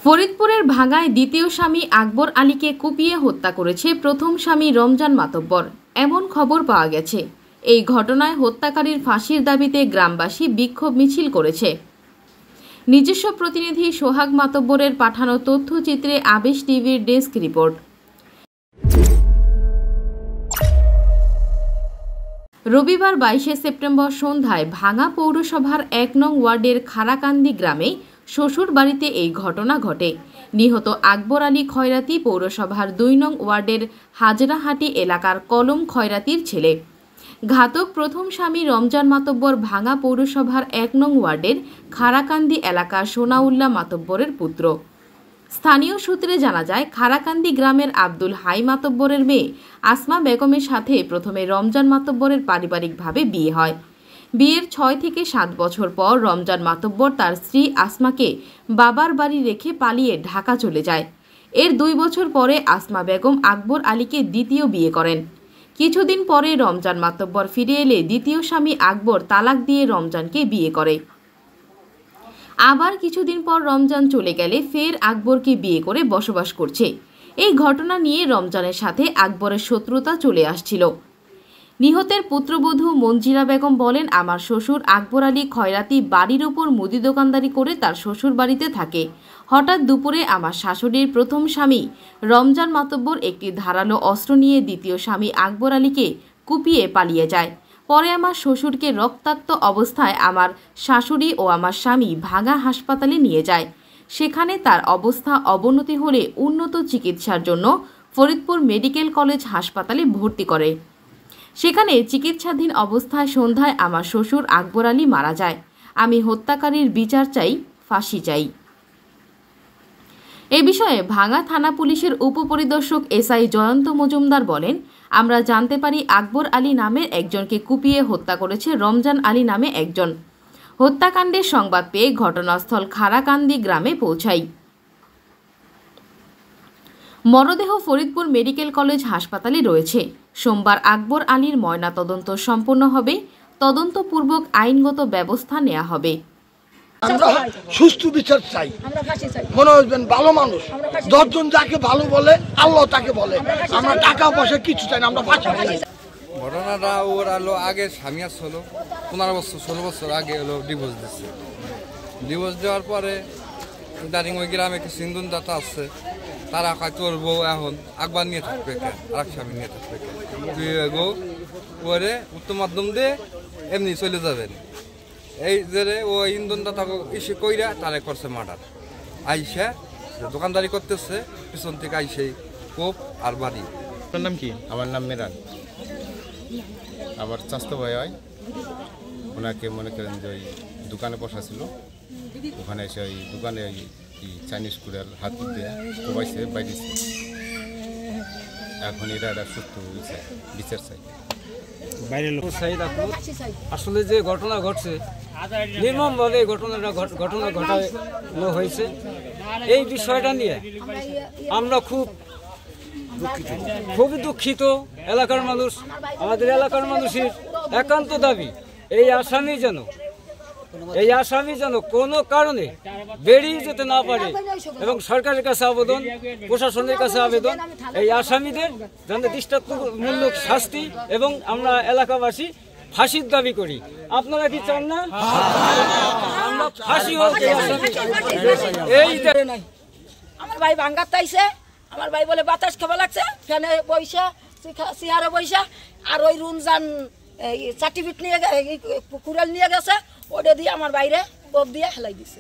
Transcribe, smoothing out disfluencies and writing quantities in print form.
ফরিদপুরের ভাঙ্গায় দ্বিতীয় স্বামী আকবর আলীকে কুপিয়ে হত্যা করেছে প্রথম স্বামী রমজান মাতব্বর, এমন খবর পাওয়া গেছে। এই ঘটনায় হত্যাকারীর ফাঁসির দাবিতে গ্রামবাসী বিক্ষোভ মিছিল করেছে। নিজস্ব প্রতিনিধি সোহাগ মাতব্বরের পাঠানো তথ্যচিত্রে আবেশ টিভির ডেস্ক রিপোর্ট। রবিবার 22 সেপ্টেম্বর সন্ধ্যায় ভাঙ্গা পৌরসভার 1 নং ওয়ার্ডের খারাকান্দি গ্রামে শ্বশুর বাড়িতে এই ঘটনা ঘটে। নিহত আকবর আলী খয়রাতি পৌরসভার 2 নং ওয়ার্ডের হাজরাহাটি এলাকার কলম খয়রাতির ছেলে। ঘাতক প্রথম স্বামী রমজান মাতব্বর ভাঙ্গা পৌরসভার 1 নং ওয়ার্ডের খারাকান্দি এলাকার সোনাউল্লাহ মাতব্বরের পুত্র। স্থানীয় সূত্রে জানা যায়, খারাকান্দি গ্রামের আব্দুল হাই মাতব্বরের মেয়ে আসমা বেগমের সাথে প্রথমে রমজান মাতব্বরের পারিবারিকভাবে বিয়ে হয়। বিয়ের 6 থেকে 7 বছর পর রমজান মাতব্বর তার স্ত্রী আসমাকে বাবার বাড়ি রেখে পালিয়ে ঢাকা চলে যায়। এর 2 বছর পরে আসমা বেগম আকবর আলীকে দ্বিতীয় বিয়ে করেন। কিছুদিন পরে রমজান মাতব্বর ফিরে এলে দ্বিতীয় স্বামী আকবর তালাক দিয়ে রমজানকে বিয়ে করে। আবার কিছুদিন পর রমজান চলে গেলে ফের আকবরকে বিয়ে করে বসবাস করছে। এই ঘটনা নিয়ে রমজানের সাথে আকবরের শত্রুতা চলে আসছিল। নিহতের পুত্রবধূ মঞ্জিরা বেগম বলেন, আমার শ্বশুর আকবর আলী খয়রাতি বাড়ির ওপর মুদি দোকানদারি করে তার শ্বশুর বাড়িতে থাকে। হঠাৎ দুপুরে আমার শাশুড়ির প্রথম স্বামী রমজান মাতব্বর একটি ধারালো অস্ত্র নিয়ে দ্বিতীয় স্বামী আকবর আলীকে কুপিয়ে পালিয়ে যায়। পরে আমার শ্বশুরকে রক্তাক্ত অবস্থায় আমার শাশুড়ি ও আমার স্বামী ভাঙ্গা হাসপাতালে নিয়ে যায়। সেখানে তার অবস্থা অবনতি হলে উন্নত চিকিৎসার জন্য ফরিদপুর মেডিকেল কলেজ হাসপাতালে ভর্তি করে। সেখানে চিকিৎসাধীন অবস্থায় সন্ধ্যায় আমার শ্বশুর আকবর আলী মারা যায়। আমি হত্যাকারীর বিচার চাই, ফাঁসি চাই। এ বিষয়ে ভাঙ্গা থানা পুলিশের উপপরিদর্শক এসআই জয়ন্ত মজুমদার বলেন, আমরা জানতে পারি আকবর আলী নামের একজনকে কুপিয়ে হত্যা করেছে রমজান আলী নামে একজন। হত্যাকাণ্ডের সংবাদ পেয়ে ঘটনাস্থল খারাকান্দি গ্রামে পৌঁছাই। মরদেহ ফরিদপুর মেডিকেল কলেজ হাসপাতালে রয়েছে। সোমবার আকবর আলীর ময়না তদন্ত সম্পন্ন হবে। তদন্তপূর্বক আইনগত ব্যবস্থা নেওয়া হবে। আমরা সুস্থ বিচার চাই। মনে হবেন ভালো মানুষ 10 জন যাকে ভালো বলে আল্লাহ তাকে বলে। আমরা টাকা পয়সা কিছু চাই না, আমরা ফাঁসি চাই। ঘটনাটা ওর আলো আগে স্বামী ছিল 15 বছর 16 বছর আগে হলো ডিভোর্স দিচ্ছে। ডিভোর্স দেওয়ার পরে দাঁড়িয়ে ওই গ্রামে একটা সিন্ধুন দাতা আছে, তারা হয়তো ওর বউ এখন আকবর নিয়ে থাকবে, আর এক স্বামী নিয়ে থাকবে। তুই গো ওরে উচ্চ মাধ্যম দিয়ে এমনি চলে যাবেন। এই যে ও ইন্ধন দাতা ইসে কইরা তারে করছে মার্ডার। আইসা দোকানদারি করতেছে, পিছন থেকে আইসেই কোপ আর বাড়ি। আপনার নাম কি? আমার নাম মেরান। আমার চাস্তো ভাই হয়, ওনাকে মনে করেন যে ওই দোকানে বসা ছিল, ওখানে এসে ওই দোকানে ওই চাইনিজ কুড়াল হাত দিয়ে কোবাইছে বাইরেছে। এখন এটা একটা সুস্থ বিচার চাই। বাইরের লোক আসলে যে ঘটনা ঘটছে নির্মমভাবে ঘটনা ঘটানো হয়েছে, এই বিষয়টা নিয়ে আমরা খুবই দুঃখিত। এলাকার মানুষ, আমাদের এলাকার মানুষের একান্ত দাবি এই আসামি যেন কোনো কারণে বেরিয়ে যেতে না পারে এবং সরকারের কাছে আবেদন, প্রশাসনের কাছে আবেদন, এই আসামিদের যেন দৃষ্টান্তমূলক শাস্তি এবং আমরা এলাকাবাসী ফাঁসির দাবি করি। আপনারা কি চান না? আমরা ফাঁসি হোক। এই আমার ভাই ভাঙ্গার তাইছে, আমার ভাই বলে বাতাস খাওয়া লাগছে, ফ্যানে বৈশা চেয়ারে বৈশা, আর ওই রমজান সার্টিফিকেট নিয়ে কুড়াল নিয়ে গেছে, ওটা দিয়ে আমার বাইরে কোপ দিয়ে হেলাই দিছে।